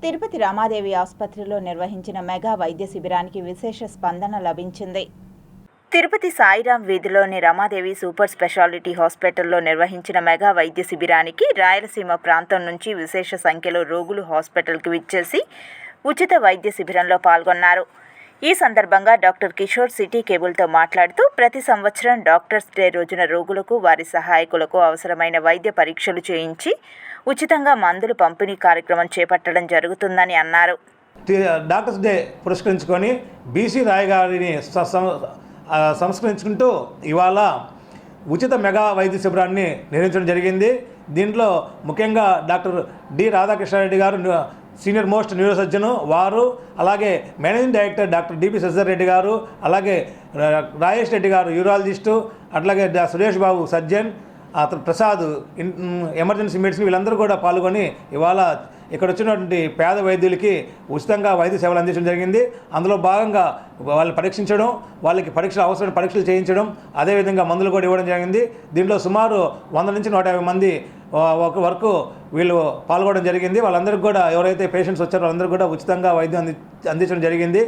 తిరుపతి రమాదేవి ఆసుపత్రిలో నిర్వహించిన మెగా వైద్య శిబిరానికి విశేష స్పందన లభించింది. తిరుపతి సాయిరాం వీధిలోని రమాదేవి సూపర్ స్పెషాలిటీ హాస్పిటల్లో నిర్వహించిన మెగా వైద్య శిబిరానికి రాయలసీమ ప్రాంతం నుంచి విశేష సంఖ్యలో రోగులు హాస్పిటల్కి విచ్చేసి ఉచిత వైద్య శిబిరంలో పాల్గొన్నారు. ఈ సందర్భంగా డాక్టర్ కిషోర్ సిటీ కేబుల్తో మాట్లాడుతూ ప్రతి సంవత్సరం డాక్టర్స్ డే రోజున రోగులకు వారి సహాయకులకు అవసరమైన వైద్య పరీక్షలు చేయించి ఉచితంగా మందులు పంపిణీ కార్యక్రమం చేపట్టడం జరుగుతుందని అన్నారు. డాక్టర్స్ డే పురస్కరించుకొని బీసీ రాయ్ గారిని సంస్కరించుకుంటూ ఇవాళ ఉచిత మెగా వైద్య శిబిరాన్ని నిర్వహించడం జరిగింది. దీంట్లో ముఖ్యంగా డాక్టర్ డి రాధాకృష్ణారెడ్డి గారు సీనియర్ మోస్ట్ న్యూరో సర్జను వారు, అలాగే managing director doctor DP Shashidhar Reddy గారు, అలాగే రాజేష్ రెడ్డి గారు యూరాలజిస్టు, అట్లాగే సురేష్ బాబు సర్జన్, అతను ప్రసాద్ ఎమర్జెన్సీ మెడిసిన్, వీళ్ళందరూ కూడా పాల్గొని ఇవాళ ఇక్కడ వచ్చినటువంటి పేద వైద్యులకి ఉచితంగా వైద్య సేవలు అందించడం జరిగింది. అందులో భాగంగా వాళ్ళని పరీక్షించడం, వాళ్ళకి అవసరమైన పరీక్షలు చేయించడం, అదేవిధంగా మందులు కూడా ఇవ్వడం జరిగింది. దీంట్లో సుమారు 100 నుంచి 150 మంది వరకు వీళ్ళు పాల్గొనడం జరిగింది. వాళ్ళందరికీ కూడా ఎవరైతే పేషెంట్స్ వచ్చారో వాళ్ళందరికీ కూడా ఉచితంగా వైద్యం అందించడం జరిగింది.